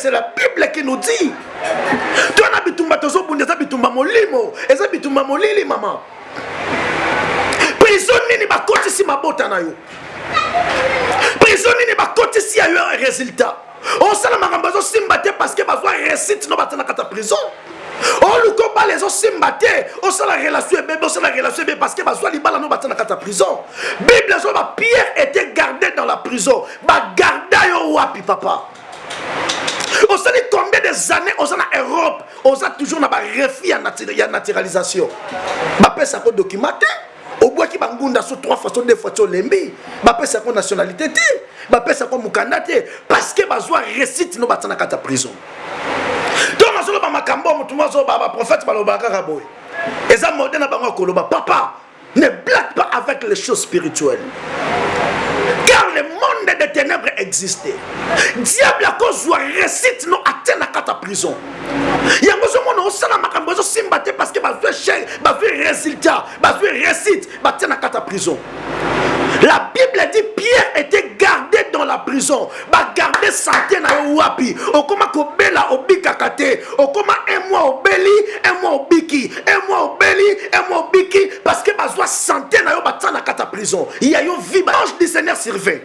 c'est la Bible qui nous dit. Toi, na bitumba tozo bundeza bitumba molimo, eza bitumba molili maman. Prison nini ba koti si mabota na yo. Prison nini ba koti si a eu un résultat. On sala makambazo simbate parce que bazwa récite no batana kata prison. On le combat les autres simbate, on sala relation bébé, on sala relation bébé parce que bazwa libala no batana kata prison. Bible so ba Pierre était gardé dans la prison. Ba garda yo wapi papa. On sait combien des années on a en Europe, on a toujours na ba refus ya naturalisation. Ba pesa ko documenté. Au bois qui bangunda sur 3 fois, 2 fois, sur l'embi. Ba pesa ko nationalité ti. Ba pesa ko mukandate parce que bazwa récite no batana kata prison. Donc on solo ba makambo mutumo zo ba prophète ba lobaka kaboy. Eza modèle na bango koloba papa, ne blague pas avec les choses spirituelles. Car le monde des ténèbres existait. Diable a cause récite non atteint à ta prison. Il y a besoin de ça makambo zo simbate parce que ba fait ba fait résultat, ba fait récite, ba atteint à ta prison. La Bible dit Pierre était gardé dans la prison. Ba gardé santé na wapi. Okoma ko bela obika kate. Okoma un mois obeli, un mois obiki, un mois obeli, un mois obiki parce que bazwa santé na yo batana kata prison. Il y a yo vie l'ange du Seigneur survint.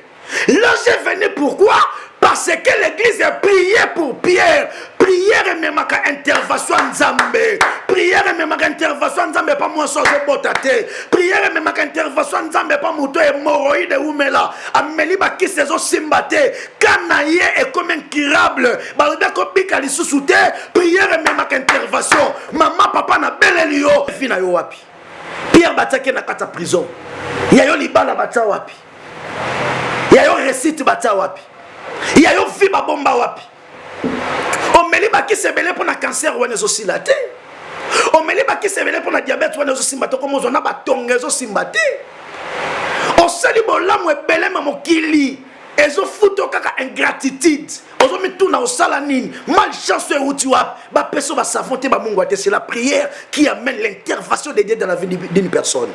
L'ange est venu pourquoi? Parce que l'église a prié pour Pierre. Prière et même intervention Nzambe. Prière et même intervention Nzambe pas moi sans botate. Prière et même intervention Nzambe pas moto et moroïde ou mela. Ameli ba ki saison simbate. Kanaye est comme incurable. Ba ko bika li susute. Prière et même intervention. Maman papa na belelio. Fina yo wapi. Pierre batake na kata prison. Ya yo libala bata wapi. Ya yo récite bata wapi. Il y a eu vie bomba wapi. On me dit qui se belé pour le cancer ou aussi la terre. On me dit qui se belé pour le diabète ou aussi simbato comme on a batonge aussi simbaté. On se dit bon là moi belé maman kili. Ezo futo kaka ingratitude. Ozo mi tout na osalanine. Malchance ou tu as. Ba personne va s'affronter ba mungu ate. C'est la prière qui amène l'intervention de Dieu dans la vie d'une personne.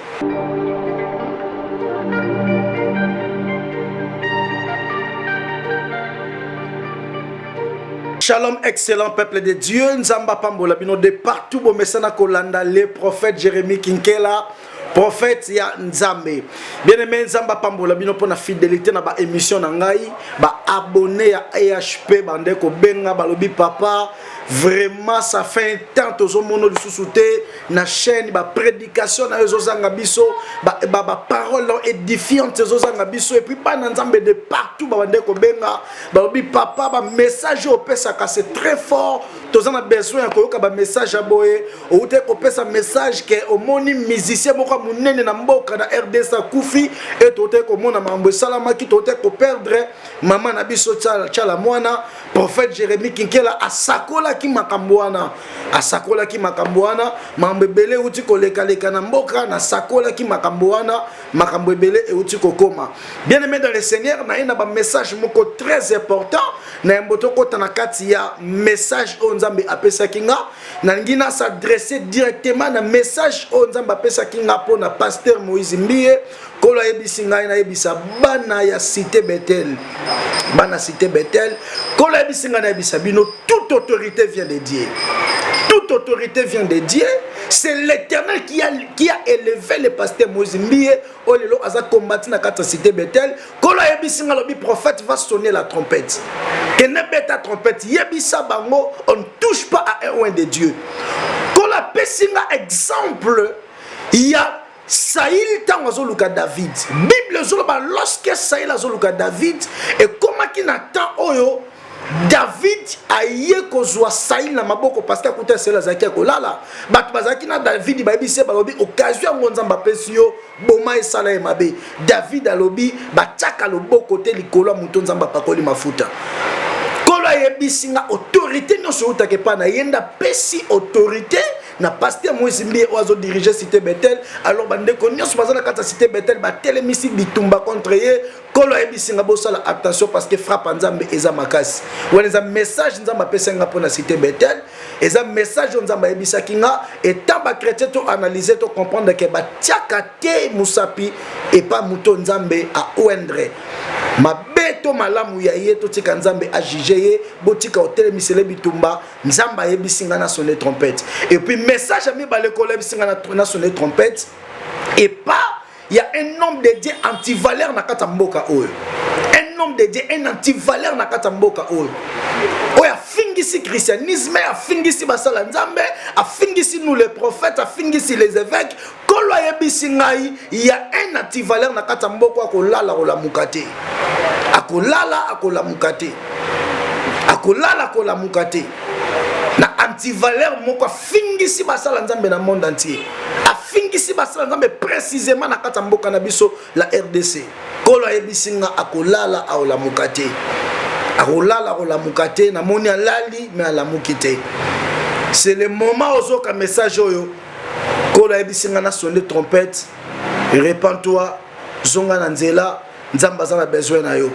Shalom, excellent peuple de Dieu. Nzamba Pambola, bino de partout, bo mesana kolanda, les prophètes Jérémie Kinkela, prophète ya Nzambe. Bien aimé Nzamba Pambola, bino pour la fidélité na ba émission na ngai, ba abonné à AHP, bande ko benga balobi papa. Vraiment ça fait un temps tozo mono du sous-souté na chaîne ba prédication na ezozanga biso ba parole édifiante ezozanga biso et puis ba Nzambe de partout ba bande ko benga balobi papa ba message au pesa c'est très fort tozo na besoin ko yoka ba message aboye ou te ko pesa message que au moni musicien moko munene na mboka na RDC kufi et tote ko mona mambo salama ki tote ko perdre maman na biso tchala mwana prophète Jérémie Kinkela asakola ki makamboana asakola ki makamboana mambo belé uti koleka leka na mboka na sakola ki makamboana makambo belé et uti kokoma. Bien aimé dans le Seigneur na ina ba message moko très important na mboto kota na kati ya message o Nzambe apesa kinga na ngina s'adresser directement na message o Nzambe apesa kinga pour na pasteur Moïse Mbie kolo yebisi ngai na yebisa bana ya cité Bethel. Bana cité Bethel kolo yebisi ngai na yebisa bino toute autorité vient de Dieu. Toute autorité vient de Dieu. C'est l'Éternel qui a élevé le pasteur Moïse Mbie au lelo aza combattu na kata cité Bethel. Kolo yebisi ngai lobi prophète va sonner la trompette. Que ne beta trompette yebisa bango on ne touche pas à un oint de Dieu. Kolo yebisi ngai exemple il y a Saïl tant azoluka David. Bible zoloba lorsque Saïl azoluka David et comment qu'il attend oyo David aye kozwa Saïl na maboko parce que akuta Saïl azaki kolala bat bazaki na David babi se balobi occasion ngonzamba pesio boma esala e mabe David alobi bataka loboko te likolo muto nzamba pakoli mafuta kolo yebisinga autorité no so utake pa na yenda pesi autorité na pasteur Moïse Mbie oazo diriger cité Bethel alors bande ko nyos bazana kata cité Bethel ba telemisi bitumba contre ye kolo ebisinga bosala attention parce que frappe Nzambe eza makasi wana eza message Nzambe pesenga pour na cité Bethel eza message Nzambe ebisa kinga et tant ba chrétien to analyser to comprendre que ba tiaka te musapi et pas muto Nzambe a oendre ma bête to malamu ya ye to tika nzambe a jugé ye botika hotel misele bitumba nzamba ye bisinga na sonner trompette et puis message ami ba le collègue bisinga na sonner trompette et pas il y a un homme de Dieu anti-valeur na kata mboka oyo un homme de Dieu un anti-valeur na kata mboka oyo oya fingisi christianisme a fingisi basala nzambe a fingisi nous les prophètes a fingisi les évêques kolo yebisi ngai il y a un anti-valeur na kata mboka akolala kolamukate akolala akolamukate akolala akolamukate na anti-valeur moko fingisi basala nzambe na monde entier afingisi basala nzambe précisément na kata mboka na biso la RDC kolo yebisinga akolala aolamukate akolala akolamukate na moni alali mais alamukite c'est le moment ozoka message oyo kolo yebisinga na sonner trompette répands-toi zonga na nzela nzamba za na besoin na yo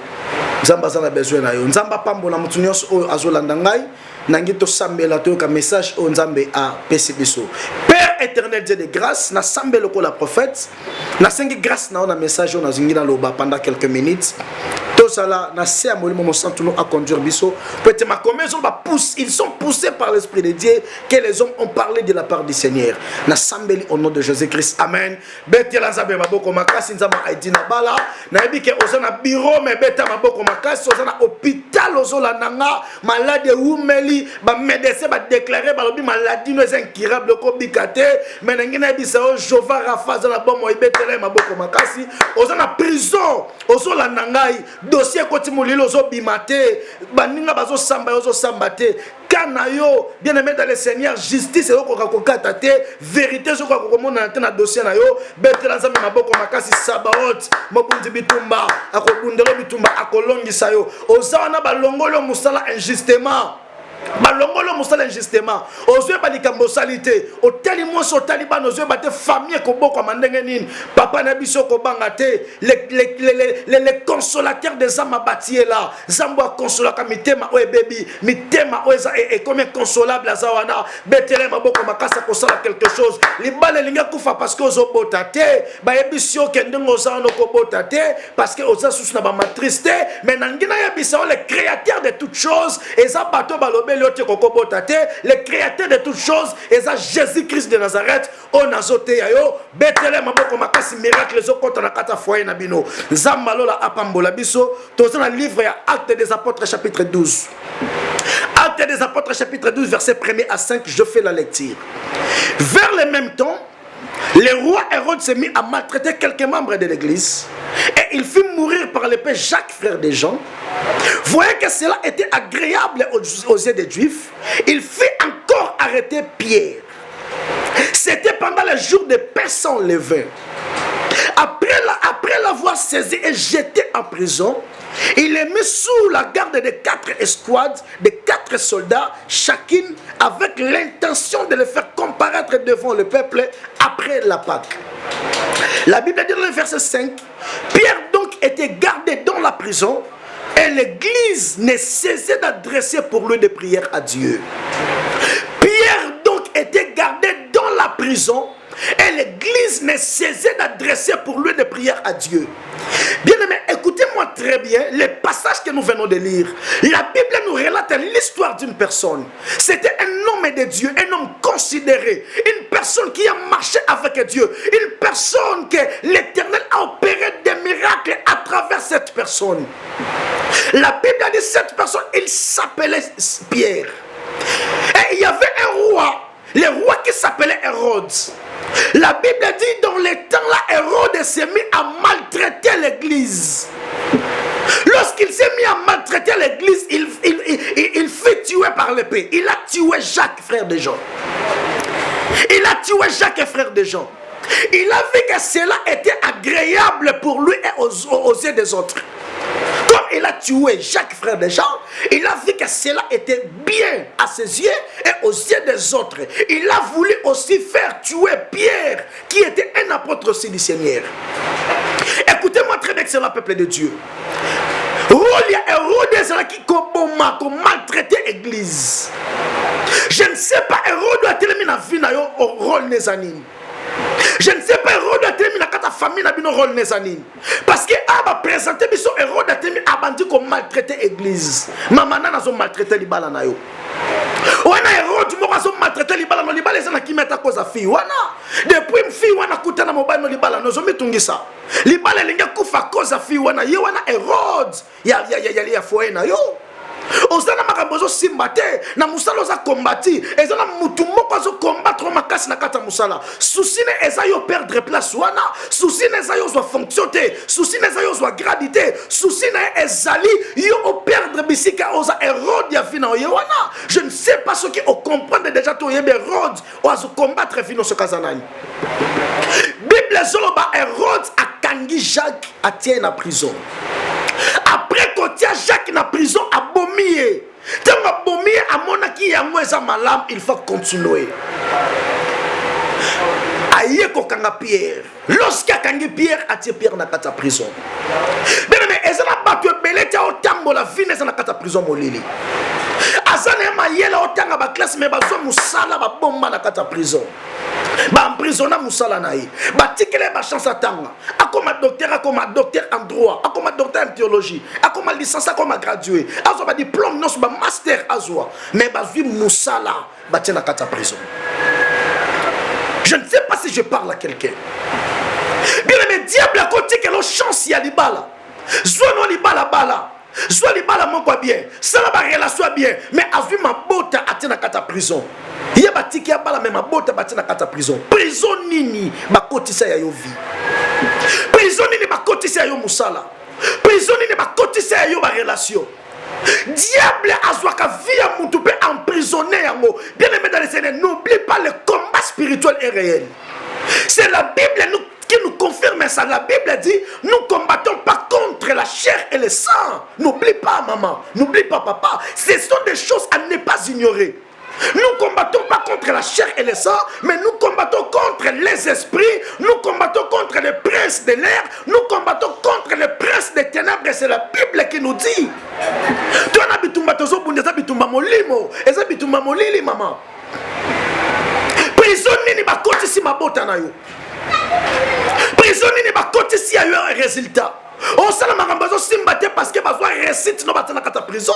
nzamba za na besoin na yo nzamba pambola mutu nyonso oyo azolanda ngai nangi to sambela to ka message o nzambe a pesi biso Père éternel Dieu de grâce na sambelo ko la prophète na sengi grâce na message on a zingi na loba pendant quelques minutes tout ça là na se amolimo mo santuno à conduire biso peut-être ma commission ba pousse ils sont poussés par l'esprit de Dieu que les hommes ont parlé de la part du Seigneur na sambeli au nom de Jésus-Christ amen beti la nzambe maboko makasi nzamba aidina bala na ebike ozana bureau mais beta maboko makasi ozana hôpital ozola nanga malade umeli ba médecin ba déclarer ba lobi maladie no incurable ko bikate mais ngina bisa o Jova Rafa za na bomo ibetele maboko makasi ozana prison ozola nangai dossier koti mulilo zo bimate baninga bazo samba ozo sambate kana yo bien aimé dans le Seigneur justice oko kokata te vérité zo ko komona na dossier na yo betela nzambe maboko makasi sabaot mobundi bitumba akobundelo bitumba akolongisa yo ozana balongolo musala injustement balongolo musala injustement ozwe balikambo salité otali moso otali bana ozwe bate famille ko boko mandenge nini papa na biso ko bangate les consolateurs des âmes bâties là zambo consola ka mitema o baby mitema o eza et comme consolable azawana betele maboko makasa ko sala quelque chose libale linga kufa parce que ozo botate ba ebisio kendengo za no ko botate parce que oza sous na ba matriste mais nangina ya bisa le créateur de toutes choses eza bato balobe le créateur de toutes choses et ça Jésus-Christ de Nazareth on a zoté yo betele maboko makasi miracle zo kota na kata foyer na bino zambalola apambola biso toza na livre ya Actes des Apôtres chapitre 12 Actes des Apôtres chapitre 12 verset 1er à 5 je fais la lecture vers le même temps le roi Hérode s'est mis à maltraiter quelques membres de l'église et il fit mourir par l'épée Jacques, frère des gens. Voyant que cela était agréable aux yeux des Juifs, il fit encore arrêter Pierre. C'était pendant le jour de paix sans levain. Après l'avoir saisi et jeté en prison, il est mis sous la garde de 4 escouades, de 4 soldats, chacune avec l'intention de le faire comparaître devant le peuple après la Pâque. La Bible dit dans le verset 5, Pierre donc était gardé dans la prison et l'église ne cessait d'adresser pour lui des prières à Dieu. Pierre donc était gardé dans la prison et l'église ne cessait d'adresser pour lui des prières à Dieu. Bien aimé, écoutez-moi très bien les passages que nous venons de lire. La Bible nous relate l'histoire d'une personne. C'était un homme de Dieu, un homme considéré, une personne qui a marché avec Dieu, une personne que l'Éternel a opéré des miracles à travers cette personne. La Bible a dit cette personne, il s'appelait Pierre. Et il y avait un roi, le roi qui s'appelait Hérode. La Bible dit dans les temps-là, Hérode s'est mis à maltraiter l'église. Lorsqu'il s'est mis à maltraiter l'église, il fut tué par l'épée. Il a tué Jacques, frère de Jean. Il a tué Jacques, frère de Jean. Il a vu que cela était agréable pour lui et aux yeux des autres. Comme il a tué Jacques, frère de Jean, il a vu que cela était bien à ses yeux et aux yeux des autres. Il a voulu aussi faire tuer Pierre, qui était un apôtre aussi du Seigneur. Écoutez-moi très bien, c'est le peuple de Dieu. Hérode qui a maltraité l'église. Je ne sais pas, Hérode a terminé la vie au rôle des animes. Je ne sais pas Hérode atemi na kata famille na bino rôle nezanini. Parce que aba présenter biso Hérode atemi abandi ko maltraiter église. Maman na zo maltraiter libala na yo. Wana Hérode moko zo maltraiter libala no libala ezana kimeta koza fille. Wana depuis fille wana kutana mobile no libala no zo mitungisa. Libala linga kufa koza fille wana ye wana Hérode ya foye na yo. Osana makambozo simbate na musala oza kombati ezana mutu moko azo combattre makasi na kata musala souci ne eza yo perdre place wana souci ne eza yo zo fonction te souci ne eza yo zo gradité souci ne ezali yo o perdre bisika oza Hérode ya fina yo wana je ne sais pas ce qui o comprendre déjà to yebe Hérode o azo combattre fino ce kazanani Bible zoloba Hérode akangi Jacques atie na prison. Après qu'on tient Jacques na prison à Bomier. Tant à Bomier à mon qui a moins à malam, il faut continuer. Aïe kokanga Pierre. Lorsqu'il a kangé Pierre, a tiré Pierre na kata prison. Mais ezana battu belé ta otambo la vie na kata prison molili. Azana ma yela otanga ba classe mais bazo musala ba bomba na kata prison. Ba emprisonna musala naï. Ba tikele ba chance atanga. Akoma docteur en droit, akoma docteur en théologie, akoma licence, akoma gradué, azo ba diplôme non ba master azwa. Mais ba vi musala ba tina kata prison. Je ne sais pas si je parle à quelqu'un. Bien le diable a côté que l'on chance y a des balles. Soit non les balles bala. Soit les balles mon quoi bien. Ça la relation bien. Mais a vu ma botte à tina kata prison. Il y a bati qui a bala mais ma botte à tina kata prison. Prison nini ba côté ça ya yo vie. Prison nini ba côté ça yo musala. Prison nini ba côté ça yo ba relation. Diable azwaka vie à moutou peut emprisonner yango. Bien aimé dans les Seigneur, n'oublie pas le combat spirituel est réel. C'est la Bible qui nous confirme ça. La Bible dit, nous combattons pas contre la chair et le sang. N'oublie pas maman, n'oublie pas papa. Ce sont des choses à ne pas ignorer. Nous combattons pas contre la chair et le sang, mais nous combattons contre les esprits, nous combattons contre les princes de l'air, nous combattons contre les princes des ténèbres, et c'est la Bible qui nous dit. Tu as bitumba tozo bundeza bitumba molimo, eza bitumba molili maman. Prison nini ba koti si mabota na yo. Prison nini ba koti si a eu un résultat. On sala makambazo simbate parce que bazwa récite no batana kata prison.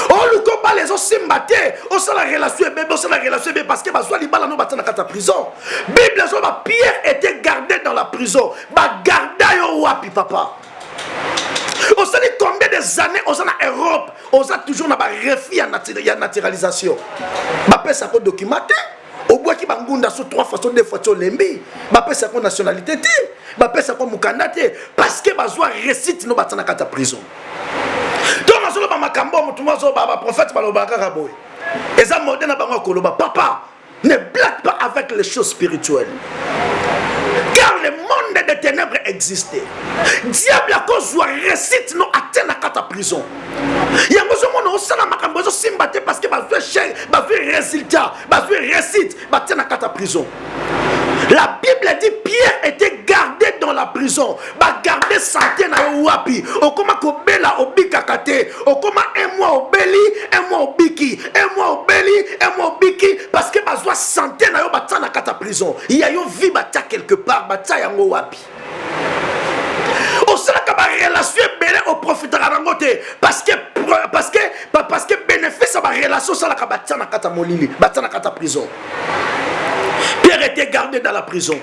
On le combat les autres simbate, on sala la relation bébé, on sala la relation bébé parce que bazwa libala no batana kata prison. Bible zo ba Pierre était gardé dans la prison. Ba garda yo wapi papa. On sait combien des années on a en Europe, on a toujours na ba refus ya naturalisation. Ba pesa ko documenté. Au bois qui bangunda sur 3 façons de fois sur l'embi, ba pesa ko nationalité té, ba pesa ko mukanda té parce que bazwa récite no batana kata prison. Donc on solo ba makambo mutuma zo ba prophète ba lobaka raboy. Eza modèle na bango koloba papa, ne blague pas avec les choses spirituelles. Car le monde des ténèbres existait. Diable a cause récite non atteint à kata prison. Il y a besoin de ça makambo zo simbate parce que ba fait résultat, ba fait récite, ba atteint à kata prison. La Bible dit Pierre était gardé dans la prison. Ba gardé santé na wapi. Okoma ko bela obika kate. Okoma un mois au beli, un mois au biki, un mois au beli, un mois au biki parce que ba zoa santé na yo ba tana kata prison. Il y a yo vie ba ta quelque part ba ta yango wapi. Osala ka ba relation belé au profitera rangote parce que bénéfice ba relation sala ka ba tana kata molili, ba tana kata prison. Pierre était gardé dans la prison.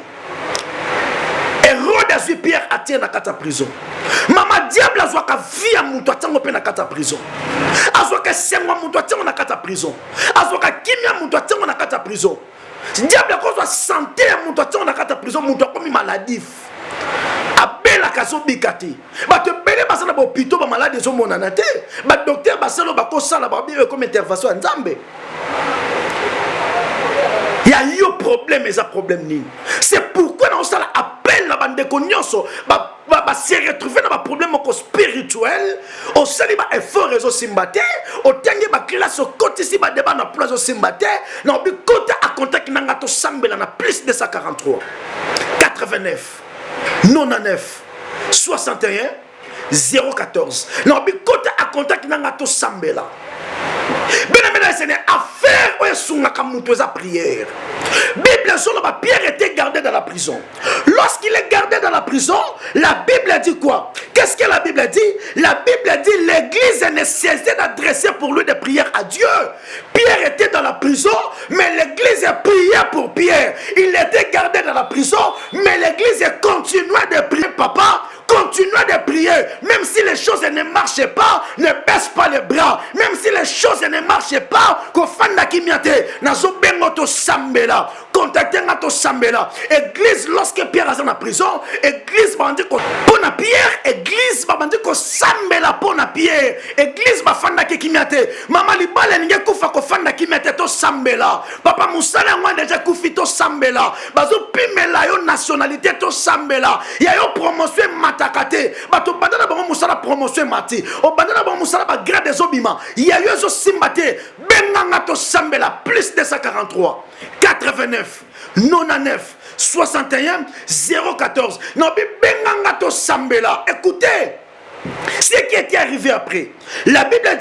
Hérode a vu Pierre atteint dans la prison. Maman diable a vu vie à mon toit dans la prison. A vu que c'est moi mon toit dans la prison. A vu que kimia mon toit dans la prison. Diable a vu santé à mon toit dans la prison. Mon toit comme maladif. A bela kaso bikati. Ba te bele basana ba hôpital ba malade zo monana te. Ba docteur basalo ba ko sala ba bien comme intervention nzambe. Il y a eu un problème, et ça problème. C'est pourquoi on appelle la bande de cognosso, se retrouver dans un problème spirituel, au célibat est fort réseau simbaté, au tengue ba classe au côté si ba débat na place au simbaté, na bi côté à contact na ngato sambela na plus de 143 89 99 61 014. Na bi côté à contact na ngato sambela. Bien-aimé Seigneur, affaire où est prière. Bible sur la Pierre était gardé dans la prison. Lorsqu'il est gardé dans la prison, la Bible dit quoi? Qu'est-ce que la Bible dit? La Bible dit l'église ne cessait d'adresser pour lui des prières à Dieu. Pierre était dans la prison, mais l'église priait pour Pierre. Il était gardé dans la prison, mais l'église continuait de prier. Papa, continuez de prier, même si les choses ne marchent pas, ne baisse pas les bras, même si les choses ne marchent pas, contactez notre Sambela. Église, lorsque Pierre est en prison, église va dire pour Pierre, église va dire que Sambela pour Pierre, église va fanda kimiate, maman libale n'y'a kufa ko fanda kimiate to Sambela, papa Moussala moi déjà kufi to Sambela, bazo pimela yo nationalité to Sambela, ya yo promotion matakate, bato bandana bango Moussala promotion mati, o bandana bango Moussala ba grade des obima, ya yo zo simbate, benganga to Sambela, plus 243, 89, 99, 61, 014. Non, mais benganga to Sambela. Écoutez, ce qui était arrivé après. La Bible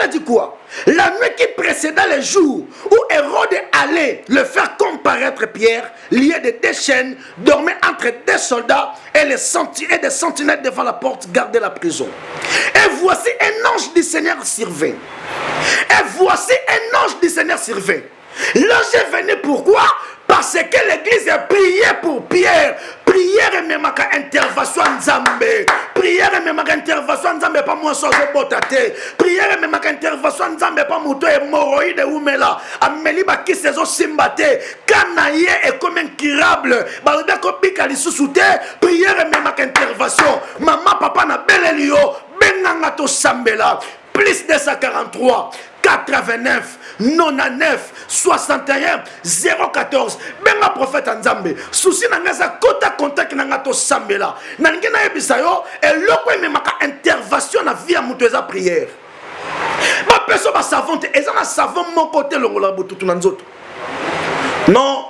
dit quoi? La nuit qui précéda le jour où Hérode allait le faire comparaître Pierre, lié de deux chaînes, dormait entre des soldats et des sentinelles devant la porte, gardait la prison. Et voici un ange du Seigneur survint. L'ange est venu pourquoi? Parce que l'église priait pour Pierre. Prière et même intervention en Zambé. Prière et même intervention en Zambé, pas moi sans botate. Prière et même intervention en Zambé, pas mouto et moroïde ou mela. Amélie Baki saison simbate. Canaillé est comme incurable. Balda kopika li sousouté. Prière et même intervention. Maman, papa na belelio. Benganga to Sambela. Plus 243. 89, 99, 61, 014. Benga prophète Nzambe. Souci nangaza kota contact nangato Sambela. Nangena ebisayo et loko memaka intervention na vie à mutueza prière. Ma personne va savante et ça na savon mon côté le ngola botutu nanzoto. Non.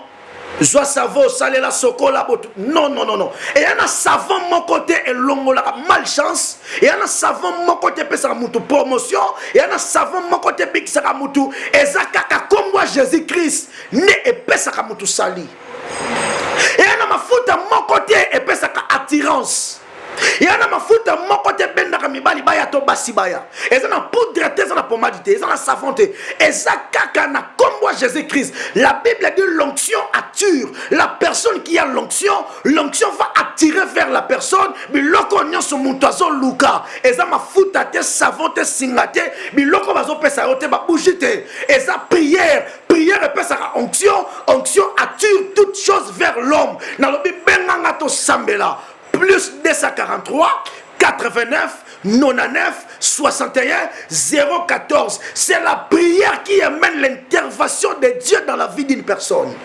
Joie savon, salé la sokola botu. Non. Et y a un savon mon côté et longola malchance. Et y a un savon mon côté pesa mutu promotion. Et y a un savon mon côté big saka mutu. Et zakaka comme moi Jésus-Christ ne et pesa mutu sali. Et y a un mafuta mon côté et pesa attirance. Il y a un foot mon côté benda kamibali baya to basibaya. Et ça na poudre te ça na pomadité, ça na savonté. Et ça kaka na comme Jésus-Christ. La Bible dit l'onction attire. La personne qui a l'onction va attirer vers la personne. Mais l'okonyon son montoison luka. Et ça ma foot te savonté singate. Mais l'oko bazo pesa yote ba bougite. Et ça prière et pesa onction attire toutes choses vers l'homme. Na lobi benganga to Sambela. Plus 243, 89, 99, 61, 014. C'est la prière qui amène l'intervention de Dieu dans la vie d'une personne.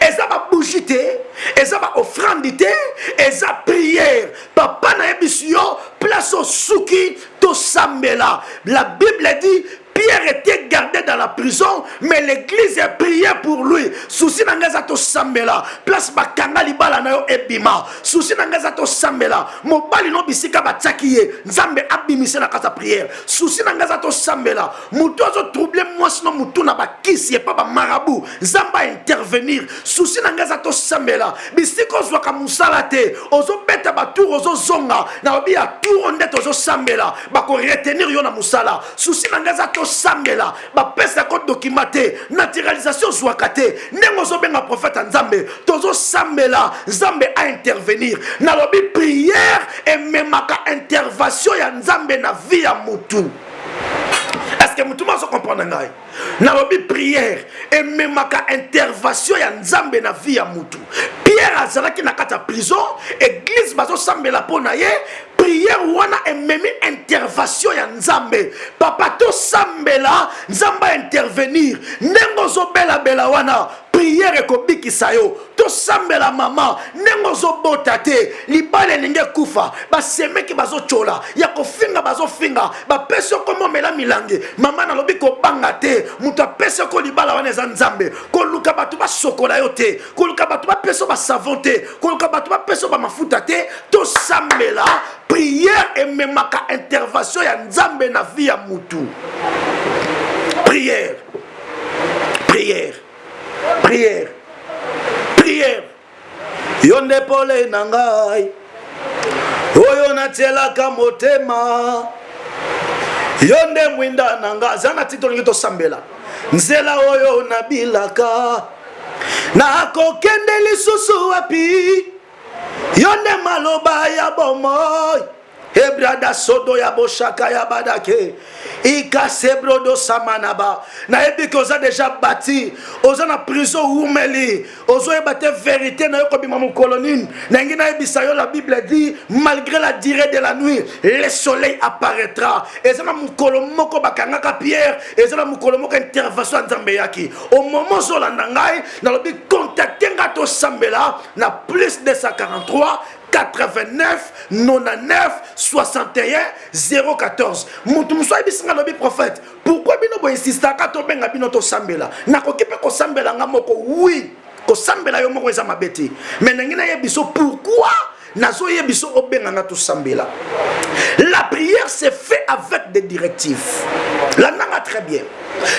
Et ça va bougiter, et ça va offranditer, et ça prière. Papa na ebisio, place au souki, to Sambela. La Bible dit, Pierre était gardé dans la prison, mais l'église a prié pour lui. Souci nangaza to Sambela. Place bakanga libala na yo ebima. Souci nangaza to Sambela. Mobali no bisika batsakiye. Nzambe abimise na kasa prière. Souci nangaza to Sambela. Mutu azo trouble moi sinon mutu na bakisi et pas ba marabout. Nzamba intervenir. Souci nangaza to Sambela. Bisiko zwaka musalate. Ozo beta batour ozo zonga. Na obi a tour ondet ozo Sambela. Bako retenir yo na musala. Souci nangaza to Sambela, ba pesa ko documenté, naturalisation zwakate, nengozo benga prophète Nzambe, tozo Sambela, Nzambe a intervenir, na lobi prière et memaka intervention ya Nzambe na vie ya mutu. Est-ce que mutu maso comprendre ngai? Na lobi prière et memaka intervention ya Nzambe na vie ya mutu. Pierre azalaki na kata prison, église bazo Sambela pona ye. Prière wana ememi intervention ya Nzambe. Papa to Sambela, Nzamba intervenir. Nengo zo bela wana. Prière ekobiki sayo. To Sambela mama. Nengo zo botate. Libale ninge kufa. Ba semeki bazo chola. Ya kofinga bazo finga. Ba peso komo mela milangi. Mama na lobi ko bangate. Muta peso ko libala wana za Nzambe. Ko luka batu ba sokola yote. Ko luka batu ba peso ba savonte. Ko luka batu ba peso ba mafuta te. To Sambela. prière et même intervention ya nzambe na vie ya mutu. Prière, prière, prière, prière. Yonde pole nangai, oyo natielaka motema. Yonde mwinda nanga, zana tito ngito sambela. Nzela oyo nabilaka, na kokende lisusu wapi. Yonde maloba ya bomoy, ebrada sodo ya boshaka ya badake. Ika sebrodo samanaba. Na ebi que oza déjà bâti, oza na prison oumeli, ozo ebate vérité na yoko bima kolonine. Na ngi na ebisa yo la Bible dit malgré la durée de la nuit, le soleil apparaîtra. Eza na mukolo moko bakangaka Pierre, eza na mukolo moko intervention nzambe yaki. Au moment zo landa ngai, na lobi contacter ngato sambela na plus 243 89 99 61 014. Moutoumoussa ibisinga lobi prophète. Pourquoi bino bo insista ka to benga bino to sambela? Na ko kipe ko sambela nga moko oui. Ko sambela yo moko eza mabeti. Mais ngina yebiso pourquoi nazo yebiso obenga nga to sambela? La prière se fait avec des directives. La nanga très bien.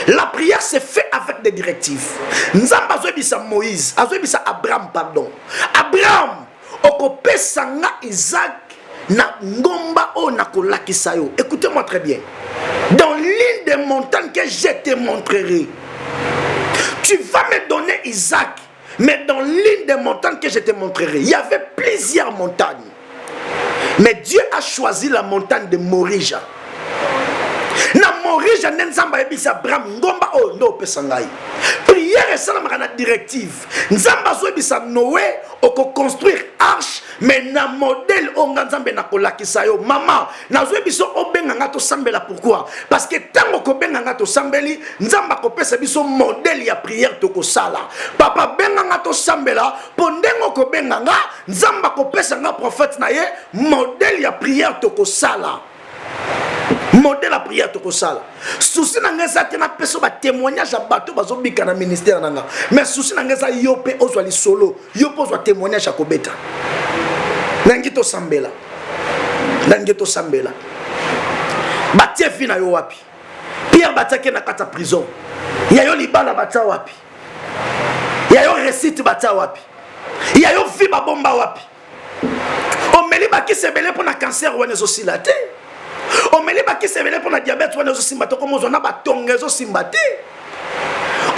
La prière se fait avec des directives. Nzamba zo ebisa Moïse, azo ebisa Abraham pardon. Abraham okopesa nga Isaac na ngomba o na kolakisa yo. Écoutez-moi très bien. Dans l'île des montagnes que je te montrerai, tu vas me donner Isaac. Mais dans l'île des montagnes que je te montrerai, il y avait plusieurs montagnes. Mais Dieu a choisi la montagne de Morija. Na Morija nenzamba ebisa Abraham ngomba o ndo pesa ngai. Prière et salamaka na directive. Nzamba zo ebisa Noé oko construire arche mais na modèle onga nzambe na kolakisa yo. Mama, na zo ebiso obenga nga to sambela pourquoi? Parce que tango ko benga nga to sambeli, nzamba ko pesa biso modèle ya prière to ko sala. Papa benga nga to sambela, pondengo ko benga nga, nzamba ko pesa nga prophète na ye modèle ya prière to ko sala. Modèle la prière to kosala. Souci na ngeza tena peso ba témoignage à bateau bazo bika na ministère nanga. Mais souci na ngeza yope ozwa li solo, yope ozwa témoignage à kobeta. Nangito sambela. Nangito sambela. Batie fina yo wapi. Pierre batake na kata prison. Ya yo libala bata wapi. Ya yo récite bata wapi. Ya yo fi ba bomba wapi. O meli ba ki sebele pour na cancer wane zo silate. O meli ba ki sebele pour na diabète wana zo simbate comme ozona ba tongezo simbate.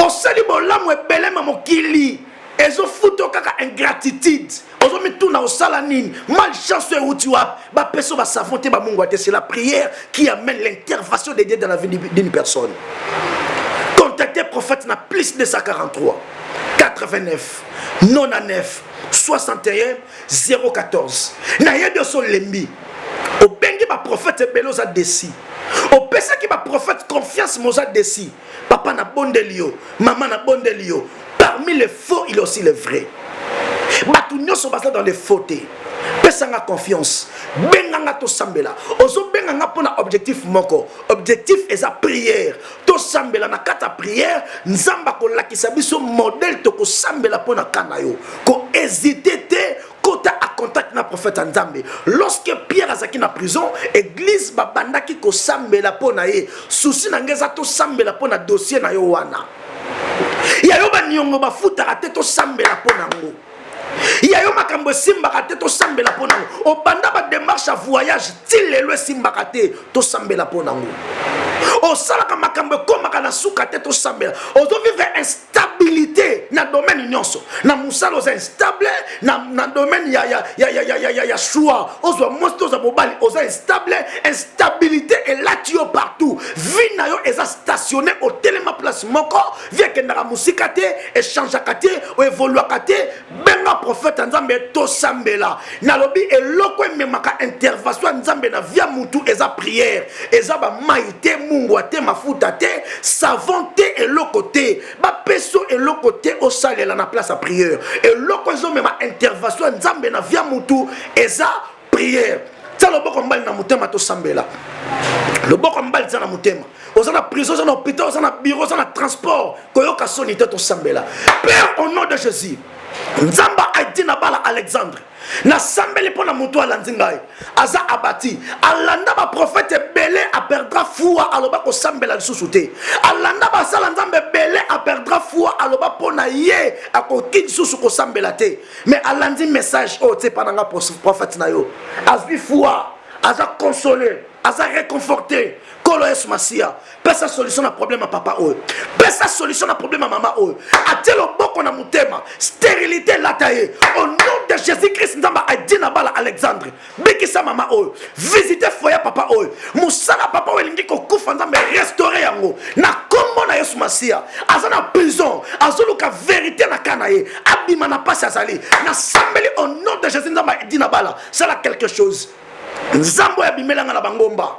O sali bolamu ebele mamokili ezo futo kaka ingratitude. Ozo mituna o sala nini malchance e uti wap ba peso ba savonte ba mungu ate. C'est la prière qui amène l'intervention de Dieu dans la vie d'une personne. Contactez prophète na plus de 143 89 99 61 014. Na yedo so lembi au bengi ba prophète beloza desi. Au pesa ki ba prophète confiance moza desi. Papa na bondelio, maman na bondelio. Parmi les faux, il y a aussi les vrais. Batunyo sont basés dans les faussetés. Pesanga confiance. Benganga to sambela. Ozo benganga pona objectif moko. Objectif est sa prière. To sambela na kata prière. Nzamba ko lakisa biso modèle to ko sambela pona kanayo. Ko hésiter te. Kota a contact na prophète Nzambe. Lorsque Pierre azaki na prison, église babandaki ko sambela pona ye. Souci na ngeza to sambela pona dossier na yo wana. Ya yo ba nyongo ba futa ate to sambela pona ngo. Ya yo makambo simba kate to sambela pona ngo. O banda ba démarche à voyage tilelo simba kate to sambela pona ngo. O salaka makambo komaka na suka te to sambela. O do vivre instabilité na domaine nyonso. Na musalo za instable na domaine ya choix. O zo mosto za bobali o za instable, instabilité est là tu partout. Vie na yo eza stationné au telema place moko, vie ke na musika te, échange kate, o évolue kate, benga prophète Nzambe to sambela. Na lobi eloko memaka intervention Nzambe na via mutu eza prière, eza ba maite mungu ate mafuta te, savon te eloko te, ba peso eloko te o salela na place à prière. Eloko zo mema intervention Nzambe na via mutu eza prière. Ça le boko mbali na mutema to sambela. Le boko mbali za na mutema. Oza na prison, oza na hôpital, oza na bureau, oza na transport. Koyoka sonité to sambela. Père, au nom de Jésus, Nzamba Aidina Bala Alexandre. Na sambeli pona mutu alandingai. Aza abati. Alanda ba prophète belé a perdra foi aloba ko sambela lisusu. Alanda ba sala nzambe belé a perdra foi aloba pona ye akokidi susu ko sambela te. Mais alandi message o te pananga prophète na yo. Azbi foi, aza consolé, aza réconforté. Kolo Yesu Masia. Pesa solution na problème à papa o. Pesa solution na problème à maman o. Atelo boko na mutema. Stérilité lataye. Au nom de Jésus-Christ nzamba Aidina Bala Alexandre. Bikisa mama o. Visitez foyer papa o. Musala papa o elingi ko kufa nzambe restaurer yango. Na kombo na Yesu Masia. Azana prison. Azoluka vérité na kanaye. Abima na passe azali. Na sambeli au nom de Jésus nzamba Aidina Bala. C'est là quelque chose. Nzambo ya bimelanga na bangomba.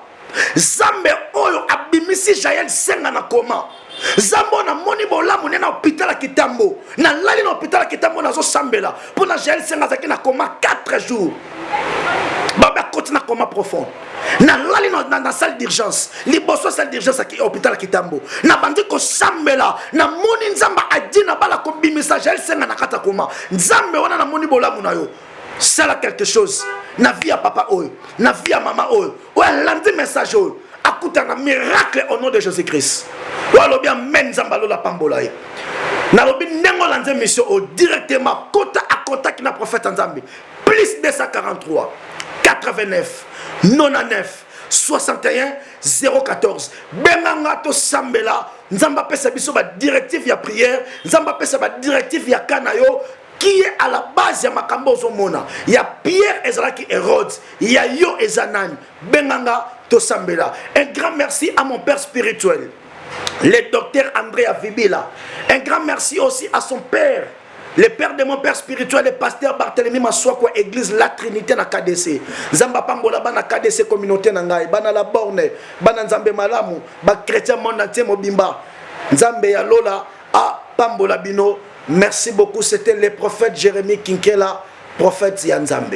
Zambe oyo abimisi Jael senga na koma. Zambo na moni bolamu na hôpital Kitambo. Na lali na hôpital Kitambo na zo sambela. Pour na Jael senga zaki na koma 4 jours. Baba côté na coma profond. Na lali na salle d'urgence. Liboso salle d'urgence à hôpital Kitambo. Na bandi ko sambela. Na moni nzamba Aidina Bala ko bimisa Jael senga na kata koma. Nzambe wana na moni bolamu na yo. C'est là quelque chose. Na vie à papa oyo, na vie à maman oyo. Ouais, lundi message oyo. Akuta un miracle au nom de Jésus-Christ. Ouais, lobi amen zambalo la pambola. Na lobi nengo lanze mission au directement côte à côte qui na prophète nzambi. Plus 243 89 99 61 014. Benganga to sambela. Nzamba pesa biso ba directif ya prière. Nzamba pesa ba directif ya kanayo. Qui est à la base de Makambo Zomona. Il y a Pierre Ezraki Hérode. Il y a Yo Ezanan. Benganga Tosambela. Un grand merci à mon père spirituel, le docteur André Avibila. Un grand merci aussi à son père, le père de mon père spirituel, le pasteur Barthélemy Maswakwa, église La Trinité na KDC. Zamba Pambola bana KDC communauté nangai. Bana la borne. Bana Nzambe Malamu. Ba chrétien monde entier mobimba. Nzambe ya Lola a Pambola Bino. Merci beaucoup, c'était le prophète Jérémie Kinkela, prophète Yanzambe.